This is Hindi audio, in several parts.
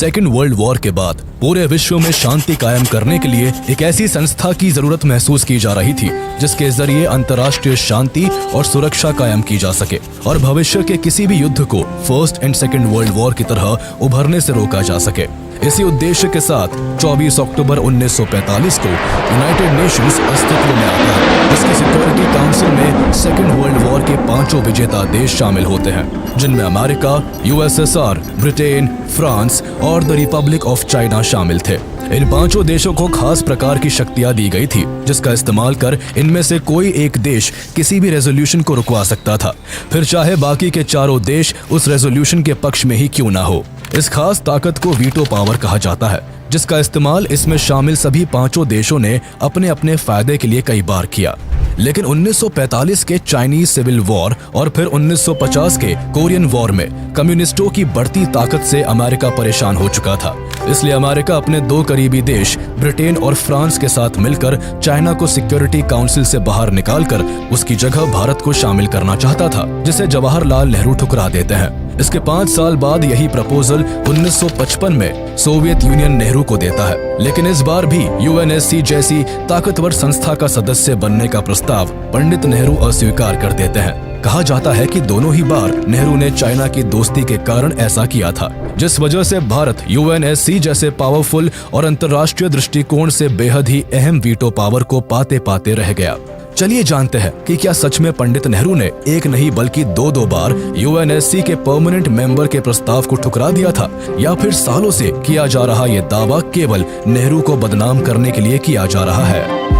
सेकेंड वर्ल्ड वॉर के बाद पूरे विश्व में शांति कायम करने के लिए एक ऐसी संस्था की जरूरत महसूस की जा रही थी जिसके जरिए अंतर्राष्ट्रीय शांति और सुरक्षा कायम की जा सके और भविष्य के किसी भी युद्ध को first and second world war की तरह उभरने से रोका जा सके। इसी उद्देश्य के साथ 24 अक्टूबर 1945 को यूनाइटेड नेशंस अस्तित्व में आता है, जिसकी सिक्योरिटी काउंसिल में सेकेंड वर्ल्ड वॉर के 5 विजेता देश शामिल होते हैं, जिनमें अमेरिका, यूएसएसआर, ब्रिटेन, फ्रांस और द रिपब्लिक ऑफ चाइना शामिल थे। इन 5 देशों को खास प्रकार की शक्तियां दी गई थी, जिसका इस्तेमाल कर इनमें से कोई एक देश किसी भी रेजोल्यूशन को रुकवा सकता था, फिर चाहे बाकी के 4 देश उस रेजोल्यूशन के पक्ष में ही क्यों ना हो। इस खास ताकत को वीटो पावर कहा जाता है, जिसका इस्तेमाल इसमें शामिल सभी 5 देशों ने अपने अपने फायदे के लिए कई बार किया। लेकिन 1945 के चाइनीज सिविल वॉर और फिर 1950 के कोरियन वॉर में कम्युनिस्टों की बढ़ती ताकत से अमेरिका परेशान हो चुका था। इसलिए अमेरिका अपने 2 करीबी देश ब्रिटेन और फ्रांस के साथ मिलकर चाइना को सिक्योरिटी काउंसिल से बाहर निकालकर उसकी जगह भारत को शामिल करना चाहता था, जिसे जवाहरलाल नेहरू ठुकरा देते हैं। इसके 5 साल बाद यही प्रपोजल 1955 में सोवियत यूनियन नेहरू को देता है, लेकिन इस बार भी यूएनएससी जैसी ताकतवर संस्था का सदस्य बनने का प्रस्ताव पंडित नेहरू अस्वीकार कर देते हैं। कहा जाता है कि दोनों ही बार नेहरू ने चाइना की दोस्ती के कारण ऐसा किया था, जिस वजह से भारत यूएनएससी जैसे पावरफुल और अंतर्राष्ट्रीय दृष्टिकोण से बेहद ही अहम वीटो पावर को पाते पाते रह गया। चलिए जानते हैं कि क्या सच में पंडित नेहरू ने एक नहीं बल्कि 2 बार यूएनएससी के परमानेंट मेंबर के प्रस्ताव को ठुकरा दिया था, या फिर सालों से किया जा रहा ये दावा केवल नेहरू को बदनाम करने के लिए किया जा रहा है।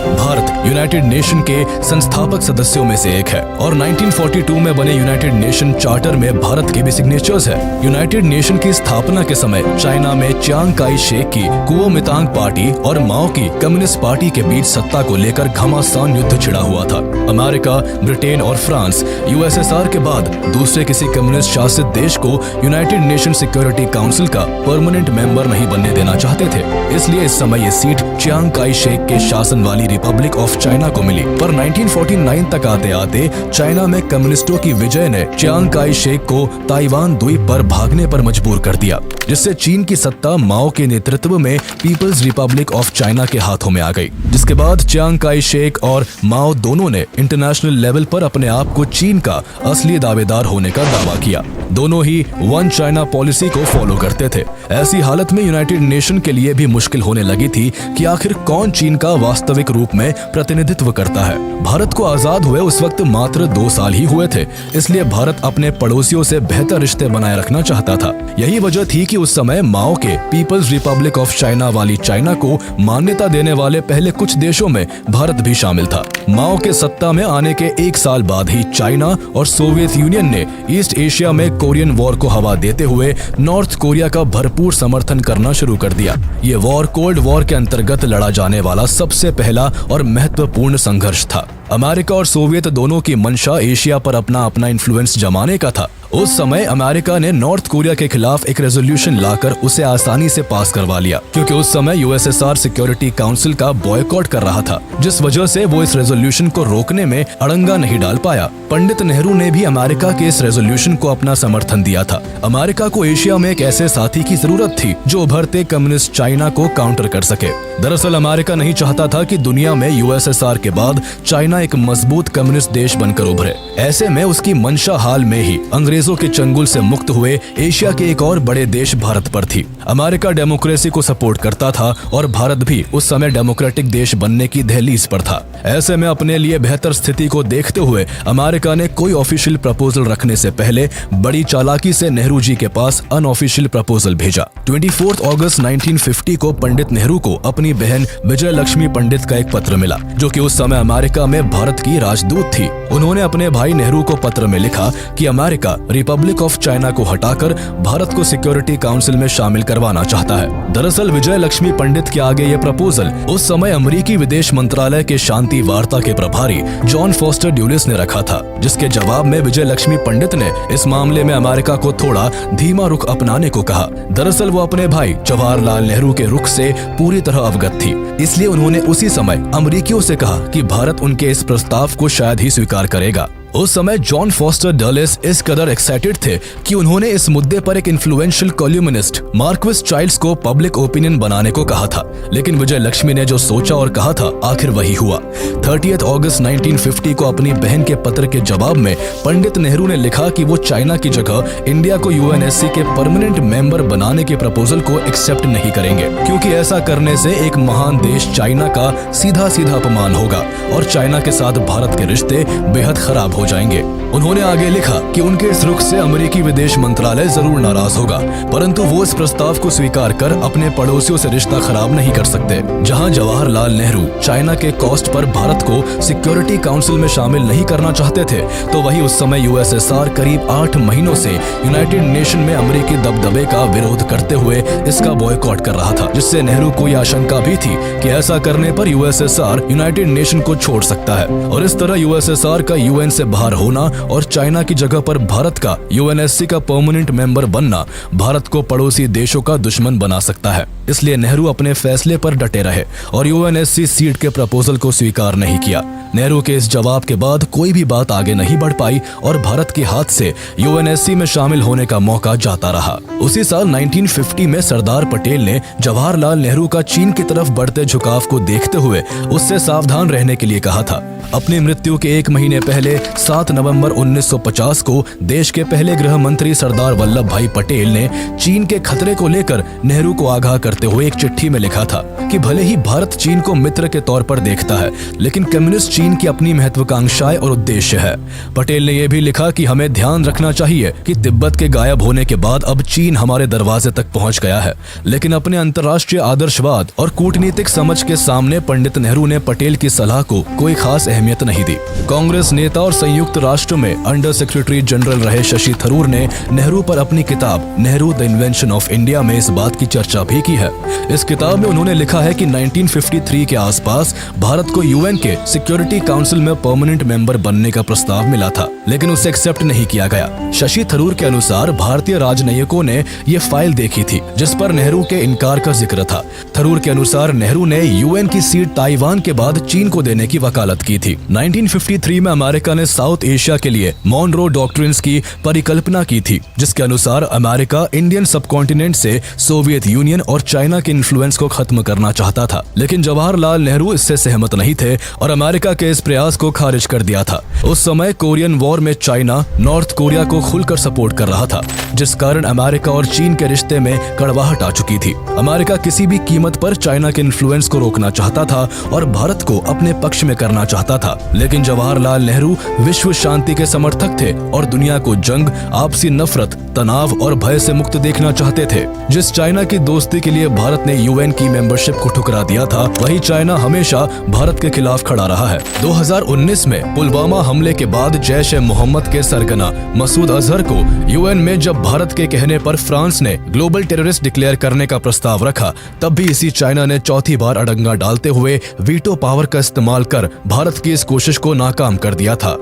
भारत यूनाइटेड नेशन के संस्थापक सदस्यों में से एक है और 1942 में बने यूनाइटेड नेशन चार्टर में भारत के भी सिग्नेचर्स है। यूनाइटेड नेशन की स्थापना के समय चाइना में चियांग काई शेक की कुओमितांग पार्टी और माओ की कम्युनिस्ट पार्टी के बीच सत्ता को लेकर घमासान युद्ध छिड़ा हुआ था। अमेरिका, ब्रिटेन और फ्रांस यूएसएसआर के बाद दूसरे किसी कम्युनिस्ट शासित देश को यूनाइटेड नेशन सिक्योरिटी काउंसिल का परमानेंट मेंबर नहीं बनने देना चाहते थे। इसलिए इस समय ये सीट चियांग काई शेक के शासन वाली रिपब्लिक ऑफ चाइना को मिली। पर 1949 तक आते आते चाइना में कम्युनिस्टों की विजय ने चियांग काई शेक को ताइवान द्वीप पर भागने पर मजबूर कर दिया, जिससे चीन की सत्ता माओ के नेतृत्व में पीपल्स रिपब्लिक ऑफ चाइना के हाथों में आ गई। जिसके बाद चियांग काई शेक और माओ दोनों ने इंटरनेशनल लेवल पर अपने आप को चीन का असली दावेदार होने का दावा किया। दोनों ही वन चाइना पॉलिसी को फॉलो करते थे। ऐसी हालत में यूनाइटेड नेशन के लिए भी मुश्किल होने लगी थी कि आखिर कौन चीन का वास्तविक रूप में प्रतिनिधित्व करता है। भारत को आजाद हुए उस वक्त मात्र 2 साल ही हुए थे, इसलिए भारत अपने पड़ोसियों से बेहतर रिश्ते बनाए रखना चाहता था। यही वजह थी कि उस समय माओ के पीपल्स रिपब्लिक ऑफ चाइना वाली चाइना को मान्यता देने वाले पहले कुछ देशों में भारत भी शामिल था। माओ के सत्ता में आने के 1 साल बाद ही चाइना और सोवियत यूनियन ने ईस्ट एशिया में कोरियन वॉर को हवा देते हुए नॉर्थ कोरिया का भरपूर समर्थन करना शुरू कर दिया। ये वॉर कोल्ड वॉर के अंतर्गत लड़ा जाने वाला सबसे पहला और महत्वपूर्ण संघर्ष था। अमेरिका और सोवियत दोनों की मंशा एशिया पर अपना इन्फ्लुएंस जमाने का था। उस समय अमेरिका ने नॉर्थ कोरिया के खिलाफ एक रेजोल्यूशन लाकर उसे आसानी से पास करवा लिया, क्योंकि उस समय यूएसएसआर सिक्योरिटी काउंसिल का बॉयकॉट कर रहा था, जिस वजह से वो इस रेजोल्यूशन को रोकने में अड़ंगा नहीं डाल पाया। पंडित नेहरू ने भी अमेरिका के इस रेजोल्यूशन को अपना समर्थन दिया था। अमेरिका को एशिया में एक ऐसे साथी की जरूरत थी जो उभरते कम्युनिस्ट चाइना को काउंटर कर सके। दरअसल अमेरिका नहीं चाहता था कि दुनिया में यूएसएसआर के बाद चाइना एक मजबूत कम्युनिस्ट देश बनकर उभरे। ऐसे में उसकी मंशा हाल में ही अंग्रेजों के चंगुल से मुक्त हुए एशिया के एक और बड़े देश भारत पर थी। अमेरिका डेमोक्रेसी को सपोर्ट करता था और भारत भी उस समय डेमोक्रेटिक देश बनने की दहलीज पर था। ऐसे में अपने लिए बेहतर स्थिति को देखते हुए अमेरिका ने कोई ऑफिशियल प्रपोजल रखने से पहले बड़ी चालाकी से नेहरू जी के पास अनऑफिशियल प्रपोजल भेजा। 24 अगस्त 1950 को पंडित नेहरू को अपनी बहन विजय लक्ष्मी पंडित का एक पत्र मिला, जो कि उस समय अमेरिका में भारत की राजदूत थी। उन्होंने अपने भाई नेहरू को पत्र में लिखा कि अमेरिका रिपब्लिक ऑफ चाइना को हटाकर भारत को सिक्योरिटी काउंसिल में शामिल करवाना चाहता है। दरअसल विजय लक्ष्मी पंडित के आगे ये प्रपोजल उस समय अमेरिकी विदेश मंत्रालय के शांति वार्ता के प्रभारी जॉन फॉस्टर ड्यूलिस ने रखा था, जिसके जवाब में विजय लक्ष्मी पंडित ने इस मामले में अमेरिका को थोड़ा धीमा रुख अपनाने को कहा। दरअसल वो अपने भाई जवाहरलाल नेहरू के रुख से पूरी तरह अवगत थी, इसलिए उन्होंने उसी समय अमेरिकियों से कहा कि भारत उनके इस प्रस्ताव को शायद ही स्वीकार करेगा। उस समय जॉन फॉस्टर डलेस इस कदर एक्साइटेड थे कि उन्होंने इस मुद्दे पर एक इन्फ्लुएंशियल कॉलमनिस्ट मार्क्विस चाइल्ड्स को पब्लिक ओपिनियन बनाने को कहा था। लेकिन विजय लक्ष्मी ने जो सोचा और कहा था आखिर वही हुआ। 30 अगस्त 1950 को अपनी बहन के पत्र के जवाब में पंडित नेहरू ने लिखा कि वो चाइना की जगह इंडिया को यूएनएससी के परमानेंट मेंबर बनाने के प्रपोजल को एक्सेप्ट नहीं करेंगे, क्योंकि ऐसा करने से एक महान देश चाइना का सीधा सीधा अपमान होगा और चाइना के साथ भारत के रिश्ते बेहद खराब हो जाएंगे। उन्होंने आगे लिखा कि उनके इस रुख से अमेरिकी विदेश मंत्रालय जरूर नाराज होगा, परंतु वो इस प्रस्ताव को स्वीकार कर अपने पड़ोसियों से रिश्ता खराब नहीं कर सकते। जहां जवाहरलाल नेहरू चाइना के कॉस्ट पर भारत को सिक्योरिटी काउंसिल में शामिल नहीं करना चाहते थे, तो वही उस समय यूएसएसआर करीब 8 महीनों से यूनाइटेड नेशन में अमेरिकी दबदबे का विरोध करते हुए इसका बॉयकॉट कर रहा था, जिससे नेहरू को यह आशंका भी थी कि ऐसा करने पर यूएसएसआर यूनाइटेड नेशन को छोड़ सकता है और इस तरह यूएसएसआर का यूएन से बाहर होना और चाइना की जगह पर भारत का यूएनएससी का परमानेंट मेंबर बनना भारत को पड़ोसी देशों का दुश्मन बना सकता है। इसलिए नेहरू अपने फैसले पर डटे रहे और यूएनएससी सीट के प्रपोजल को स्वीकार नहीं किया। नेहरू के इस जवाब के बाद कोई भी बात आगे नहीं बढ़ पाई और भारत के हाथ से यूएनएससी में शामिल होने का मौका जाता रहा। उसी साल 1950 में सरदार पटेल ने जवाहरलाल नेहरू का चीन की तरफ बढ़ते झुकाव को देखते हुए उससे सावधान रहने के लिए कहा था। अपनी मृत्यु के 1 महीने पहले 7 नवंबर 1950 को देश के पहले गृह मंत्री सरदार वल्लभ भाई पटेल ने चीन के खतरे को लेकर नेहरू को आगाह करते हुए एक चिट्ठी में लिखा था कि भले ही भारत चीन को मित्र के तौर पर देखता है, लेकिन कम्युनिस्ट चीन की अपनी महत्वाकांक्षाएं और उद्देश्य है। पटेल ने यह भी लिखा कि हमें ध्यान रखना चाहिए कि तिब्बत के गायब होने के बाद अब चीन हमारे दरवाजे तक पहुंच गया है, लेकिन अपने अंतर्राष्ट्रीय आदर्शवाद और कूटनीतिक समझ के सामने पंडित नेहरू ने पटेल की सलाह को कोई खास अहमियत नहीं दी। कांग्रेस नेता और संयुक्त राष्ट्र में अंडर सेक्रेटरी जनरल रहे शशि थरूर ने नेहरू पर अपनी किताब Nehru the invention of India में इस बात की चर्चा भी की है। इस किताब में उन्होंने लिखा है कि 1953 के आसपास भारत को यूएन के सिक्योरिटी काउंसिल में परमानेंट मेंबर बनने का प्रस्ताव मिला था, लेकिन उसे एक्सेप्ट नहीं किया गया। शशि थरूर के अनुसार भारतीय राजनयिकों ने ये फाइल देखी थी जिस पर नेहरू के इनकार का जिक्र था। थरूर के अनुसार नेहरू ने यूएन की सीट ताइवान के बाद चीन को देने की वकालत की थी। 1953 में अमेरिका ने साउथ एशिया के लिए मॉनरो डॉक्ट्रिन्स की परिकल्पना की थी, जिसके अनुसार अमेरिका इंडियन सबकॉन्टिनेंट से सोवियत यूनियन और चाइना के इन्फ्लुएंस को खत्म करना चाहता था, लेकिन जवाहरलाल नेहरू इससे सहमत नहीं थे और अमेरिका के इस प्रयास को खारिज कर दिया था। उस समय कोरियन वॉर में चाइना नॉर्थ कोरिया को खुलकर सपोर्ट कर रहा था, जिस कारण अमेरिका और चीन के रिश्ते में कड़वाहट आ चुकी थी। अमेरिका किसी भी कीमत पर चाइना के इन्फ्लुएंस को रोकना चाहता था और भारत को अपने पक्ष में करना चाहता था, लेकिन जवाहरलाल नेहरू विश्व शांति के समर्थक थे और दुनिया को जंग, आपसी नफरत, तनाव और भय से मुक्त देखना चाहते थे। जिस चाइना की दोस्ती के लिए भारत ने यूएन की मेंबरशिप को ठुकरा दिया था, वही चाइना हमेशा भारत के खिलाफ खड़ा रहा है। 2019 में पुलवामा हमले के बाद जैश ए मोहम्मद के सरगना मसूद अजहर को यूएन में जब भारत के कहने पर फ्रांस ने ग्लोबल टेररिस्ट डिक्लेयर करने का प्रस्ताव रखा, तब भी इसी चाइना ने चौथी बार अड़ंगा डालते हुए वीटो पावर का इस्तेमाल कर भारत की इस कोशिश को नाकाम कर दिया था।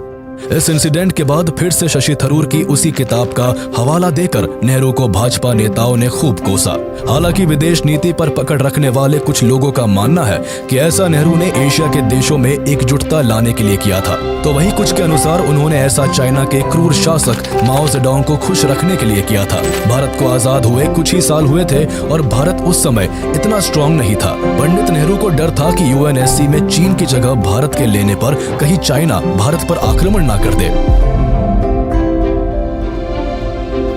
इस इंसिडेंट के बाद फिर से शशि थरूर की उसी किताब का हवाला देकर नेहरू को भाजपा नेताओं ने खूब कोसा। हालांकि विदेश नीति पर पकड़ रखने वाले कुछ लोगों का मानना है कि ऐसा नेहरू ने एशिया के देशों में एकजुटता लाने के लिए किया था, तो वही कुछ के अनुसार उन्होंने ऐसा चाइना के क्रूर शासक माओ जेडोंग को खुश रखने के लिए किया था। भारत को आजाद हुए कुछ ही साल हुए थे और भारत उस समय इतना स्ट्रांग नहीं था। पंडित नेहरू को डर था कि यूएनएससी में चीन की जगह भारत के लेने पर कहीं चाइना भारत पर आक्रमण ना कर दे।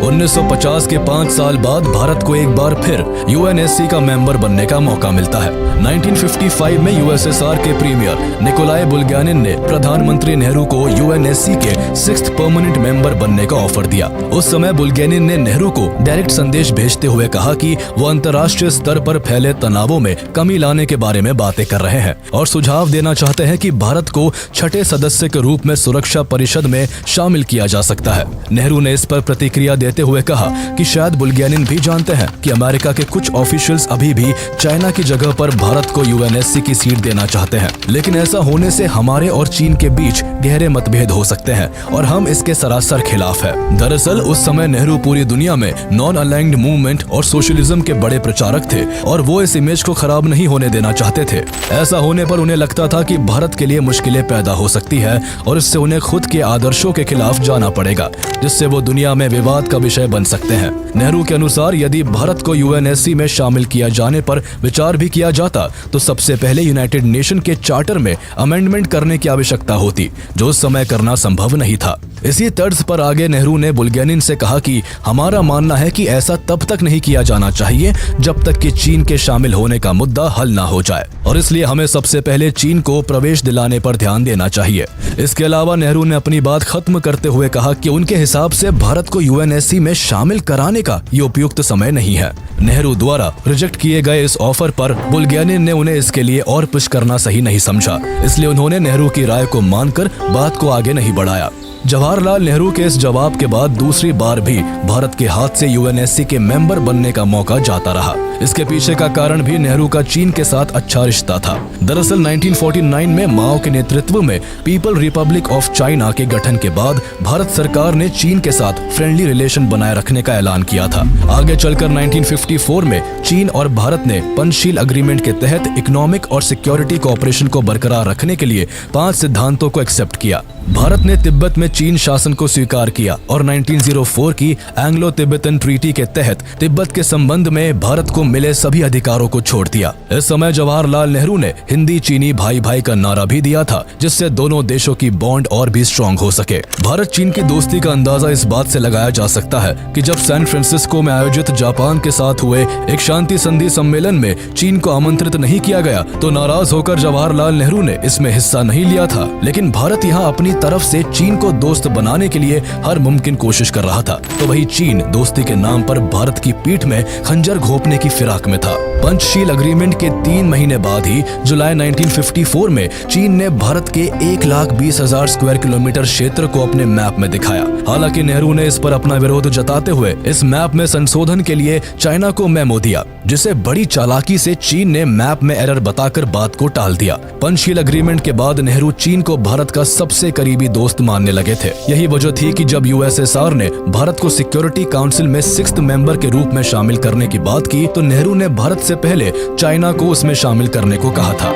1950 के 5 साल बाद भारत को एक बार फिर यूएनएससी का मेंबर बनने का मौका मिलता है। 1955 में यूएसएसआर के प्रीमियर निकोलाई बुल्गैनिन ने प्रधानमंत्री नेहरू को यूएनएससी के 6th परमानेंट मेंबर बनने का ऑफर दिया। उस समय बुल्गैनिन ने नेहरू को डायरेक्ट संदेश भेजते हुए कहा कि वो अंतर्राष्ट्रीय स्तर पर फैले तनावों में कमी लाने के बारे में बातें कर रहे हैं और सुझाव देना चाहते हैं कि भारत को 6ठे सदस्य के रूप में सुरक्षा परिषद में शामिल किया जा सकता है। नेहरू ने इस पर प्रतिक्रिया देते हुए कहा कि शायद बुल्गेनिन भी जानते हैं कि अमेरिका के कुछ ऑफिशियल्स अभी भी चाइना की जगह पर भारत को यूएनएससी की सीट देना चाहते हैं, लेकिन ऐसा होने से हमारे और चीन के बीच गहरे मतभेद हो सकते हैं और हम इसके सरासर खिलाफ है। दरअसल उस समय नेहरू पूरी दुनिया में नॉन अलाइन्ड मूवमेंट और सोशलिज्म के बड़े प्रचारक थे और वो इस इमेज को खराब नहीं होने देना चाहते थे। ऐसा होने पर उन्हें लगता था कि भारत के लिए मुश्किलें पैदा हो सकती है और इससे उन्हें खुद के आदर्शों के खिलाफ जाना पड़ेगा, जिससे वो दुनिया में विवाद का विषय बन सकते हैं। नेहरू के अनुसार यदि भारत को यूएनएससी में शामिल किया जाने पर विचार भी किया जाता तो सबसे पहले यूनाइटेड नेशन के चार्टर में अमेंडमेंट करने की आवश्यकता होती, जो उस समय करना संभव नहीं था। इसी तर्ज पर आगे नेहरू ने बुल्गेनिन से कहा कि हमारा मानना है कि ऐसा तब तक नहीं किया जाना चाहिए जब तक कि चीन के शामिल होने का मुद्दा हल ना हो जाए, और इसलिए हमें सबसे पहले चीन को प्रवेश दिलाने पर ध्यान देना चाहिए। इसके अलावा नेहरू ने अपनी बात खत्म करते हुए कहा कि उनके हिसाब से भारत को यूएनएससी में शामिल कराने का ये उपयुक्त समय नहीं है। नेहरू द्वारा रिजेक्ट किए गए इस ऑफर पर बुल्गेनिन ने उन्हें इसके लिए और पुश करना सही नहीं समझा, इसलिए उन्होंने नेहरू की राय को मानकर बात को आगे नहीं बढ़ाया। जवाहरलाल नेहरू के इस जवाब के बाद दूसरी बार भी भारत के हाथ से यूएनएससी के मेंबर बनने का मौका जाता रहा। इसके पीछे का कारण भी नेहरू का चीन के साथ अच्छा रिश्ता था। दरअसल 1949 में माओ के नेतृत्व में पीपल रिपब्लिक ऑफ चाइना के गठन के बाद भारत सरकार ने चीन के साथ फ्रेंडली रिलेशन बनाए रखने का ऐलान किया था। आगे चलकर 1954 में चीन और भारत ने पंचशील अग्रीमेंट के तहत इकोनॉमिक और सिक्योरिटी कोऑपरेशन को बरकरार रखने के लिए 5 सिद्धांतों को एक्सेप्ट किया। भारत ने तिब्बत में चीन शासन को स्वीकार किया और 1904 की एंग्लो तिब्बतन ट्रीटी के तहत तिब्बत के संबंध में भारत को मिले सभी अधिकारों को छोड़ दिया। इस समय जवाहरलाल नेहरू ने हिंदी चीनी भाई भाई का नारा भी दिया था, जिससे दोनों देशों की बॉन्ड और भी स्ट्रॉन्ग हो सके। भारत चीन की दोस्ती का अंदाजा इस बात से लगाया जा सकता है कि जब सैन फ्रांसिस्को में आयोजित जापान के साथ हुए एक शांति संधि सम्मेलन में चीन को आमंत्रित नहीं किया गया तो नाराज होकर जवाहरलाल नेहरू ने इसमें हिस्सा नहीं लिया था, लेकिन भारत यहाँ अपनी तरफ से चीन को दोस्त बनाने के लिए हर मुमकिन कोशिश कर रहा था, तो वही चीन दोस्ती के नाम पर भारत की पीठ में खंजर घोंपने की फिराक में था। पंचशील अग्रीमेंट के 3 महीने बाद ही जुलाई 1954 में चीन ने भारत के 1,20,000 स्क्वायर किलोमीटर क्षेत्र को अपने मैप में दिखाया। हालांकि नेहरू ने इस पर अपना विरोध जताते हुए इस मैप में संशोधन के लिए चाइना को मेमो दिया, जिसे बड़ी चालाकी से चीन ने मैप में एरर बताकर बात को टाल दिया। पंचशील अग्रीमेंट के बाद नेहरू चीन को भारत का सबसे करीबी दोस्त मानने लगे थे। यही वजह थी कि जब यूएसएसआर ने भारत को सिक्योरिटी काउंसिल में 6th मेंबर के रूप में शामिल करने की बात की तो नेहरू ने भारत से पहले चाइना को उसमें शामिल करने को कहा था।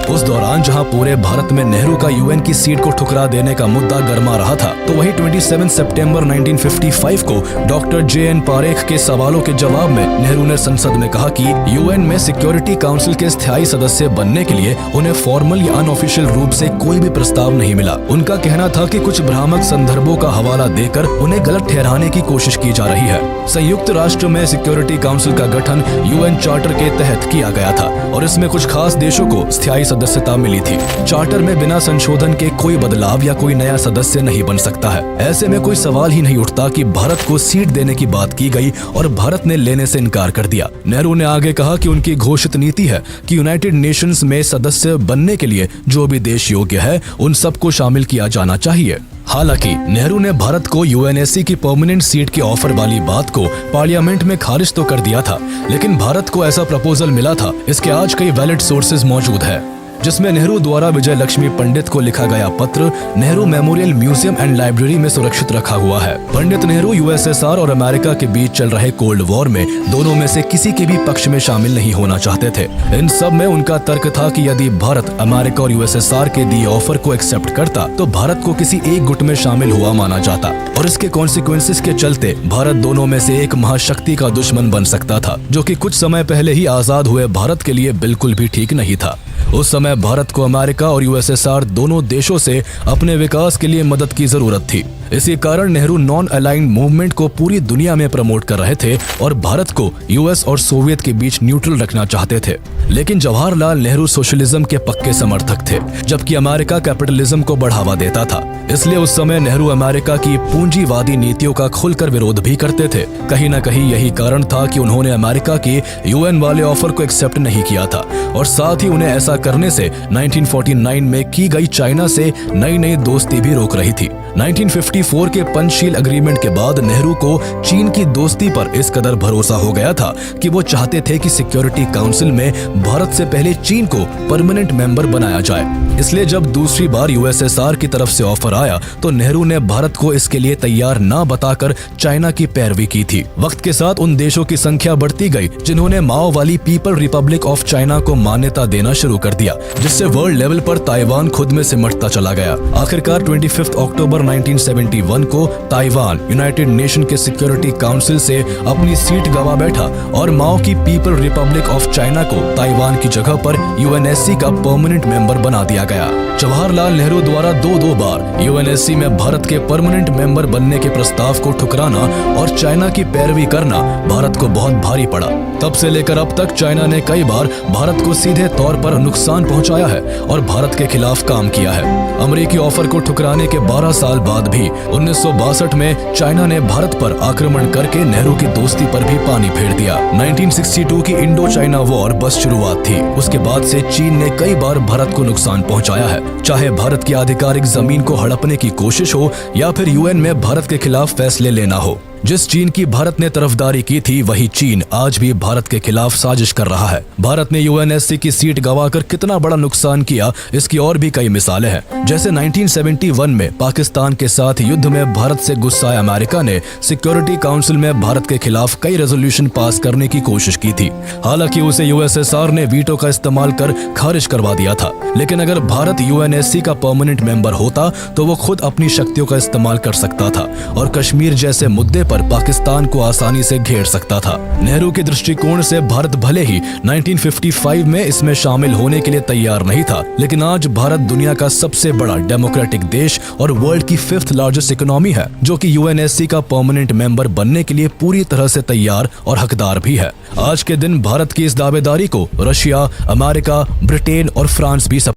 उस दौरान जहां पूरे भारत में नेहरू का यूएन की सीट को ठुकरा देने का मुद्दा गर्मा रहा था, तो वही 27 सितंबर 1955 को डॉक्टर जे.एन. पारेख के सवालों के जवाब में नेहरू ने संसद में कहा कि यूएन में सिक्योरिटी काउंसिल के स्थायी सदस्य बनने के लिए उन्हें फॉर्मल या अनऑफिशियल रूप से कोई भी प्रस्ताव नहीं मिला। उनका कहना था कि कुछ भ्रामक संदर्भों का हवाला देकर उन्हें गलत ठहराने की कोशिश की जा रही है। संयुक्त राष्ट्र में सिक्योरिटी काउंसिल का गठन यूएन चार्टर के तहत किया गया था और इसमें कुछ खास देशों को स्थायी सदस्यता मिली थी। चार्टर में बिना संशोधन के कोई बदलाव या कोई नया सदस्य नहीं बन सकता है। ऐसे में कोई सवाल ही नहीं उठता कि भारत को सीट देने की बात की गई और भारत ने लेने से इनकार कर दिया। नेहरू ने आगे कहा कि उनकी घोषित नीति है कि यूनाइटेड नेशंस में सदस्य बनने के लिए जो भी देश योग्य है उन सबको शामिल किया जाना चाहिए। हालांकि नेहरू ने भारत को यूएनएससी की परमानेंट सीट के ऑफर वाली बात को पार्लियामेंट में खारिज तो कर दिया था, लेकिन भारत को ऐसा प्रपोजल मिला था। इसके आज कई वैलिड सोर्सेज मौजूद है, जिसमें नेहरू द्वारा विजय लक्ष्मी पंडित को लिखा गया पत्र Nehru memorial museum and library में सुरक्षित रखा हुआ है। पंडित नेहरू यूएसएसआर और अमेरिका के बीच चल रहे कोल्ड वॉर में दोनों में से किसी के भी पक्ष में शामिल नहीं होना चाहते थे। इन सब में उनका तर्क था कि यदि भारत अमेरिका और यूएसएसआर के दिए ऑफर को एक्सेप्ट करता तो भारत को किसी एक गुट में शामिल हुआ माना जाता और इसके कॉन्सिक्वेंसेस के चलते भारत दोनों में से एक महाशक्ति का दुश्मन बन सकता था, जो कि कुछ समय पहले ही आजाद हुए भारत के लिए बिल्कुल भी ठीक नहीं था। उस समय भारत को अमेरिका और यूएसएसआर दोनों देशों से अपने विकास के लिए मदद की जरूरत थी। इसी कारण नेहरू नॉन अलाइन्ड मूवमेंट को पूरी दुनिया में प्रमोट कर रहे थे और भारत को यूएस और सोवियत के बीच न्यूट्रल रखना चाहते थे। लेकिन जवाहरलाल नेहरू सोशलिज्म के पक्के समर्थक थे, जबकि अमेरिका कैपिटलिज्म को बढ़ावा देता था। इसलिए उस समय नेहरू अमेरिका की पूंजीवादी नीतियों का खुलकर विरोध भी करते थे। कहीं न कहीं यही कारण था कि उन्होंने अमेरिका के यूएन वाले ऑफर को एक्सेप्ट नहीं किया था और साथ ही उन्हें ऐसा करने से 1949 में की गई चाइना से नई दोस्ती भी रोक रही थी। 1954 1954 के पंचशील एग्रीमेंट के बाद नेहरू को चीन की दोस्ती पर इस कदर भरोसा हो गया था कि वो चाहते थे कि सिक्योरिटी काउंसिल में भारत से पहले चीन को परमानेंट मेंबर बनाया जाए। इसलिए जब दूसरी बार यूएसएसआर की तरफ से ऑफर आया तो नेहरू ने भारत को इसके लिए तैयार न बताकर चाइना की पैरवी की थी। वक्त के साथ उन देशों की संख्या बढ़ती गई जिन्होंने माओ वाली पीपल रिपब्लिक ऑफ चाइना को मान्यता देना शुरू कर दिया, जिससे वर्ल्ड लेवल पर ताइवान खुद में सिमटता चला गया। आखिरकार 25 अक्टूबर 1971 को ताइवान यूनाइटेड नेशन के सिक्योरिटी काउंसिल से अपनी सीट गंवा बैठा और माओ की पीपल रिपब्लिक ऑफ चाइना को ताइवान की जगह पर यूएनएससी का परमानेंट मेंबर बना दिया गया। जवाहरलाल नेहरू द्वारा दो बार यूएनएससी में भारत के परमानेंट मेंबर बनने के प्रस्ताव को ठुकराना और चाइना की पैरवी करना भारत को बहुत भारी पड़ा। तब से लेकर अब तक चाइना ने कई बार भारत को सीधे तौर पर नुकसान पहुंचाया है और भारत के खिलाफ काम किया है। अमेरिकी ऑफर को ठुकराने के 12 साल बाद भी 1962 में चाइना ने भारत पर आक्रमण करके नेहरू की दोस्ती पर भी पानी फेर दिया। 1962 की इंडो चाइना वॉर बस शुरुआत थी। उसके बाद से चीन ने कई बार भारत को नुकसान पहुंचाया है, चाहे भारत की आधिकारिक जमीन को हड़पने की कोशिश हो या फिर यूएन में भारत के खिलाफ फैसले लेना हो। जिस चीन की भारत ने तरफदारी की थी वही चीन आज भी भारत के खिलाफ साजिश कर रहा है। भारत ने यूएनएससी की सीट गंवाकर कितना बड़ा नुकसान किया, इसकी और भी कई मिसालें हैं। जैसे 1971 में पाकिस्तान के साथ युद्ध में भारत से गुस्साए अमेरिका ने सिक्योरिटी काउंसिल में भारत के खिलाफ कई रेजोल्यूशन पास करने की कोशिश की थी। हालांकि उसे यूएसएसआर ने वीटो का इस्तेमाल कर खारिज करवा दिया था। लेकिन अगर भारत यूएनएससी का परमानेंट मेंबर होता तो वो खुद अपनी शक्तियों का इस्तेमाल कर सकता था और कश्मीर जैसे मुद्दे पर पाकिस्तान को आसानी से घेर सकता था। नेहरू के दृष्टिकोण से भारत भले ही 1955 में इसमें शामिल होने के लिए तैयार नहीं था, लेकिन आज भारत दुनिया का सबसे बड़ा डेमोक्रेटिक देश और वर्ल्ड की 5th लार्जेस्ट इकोनॉमी है, जो कि यूएनएससी का परमानेंट मेंबर बनने के लिए पूरी तरह से तैयार और हकदार भी है। आज के दिन भारत की इस दावेदारी को रशिया, अमेरिका, ब्रिटेन और फ्रांस भी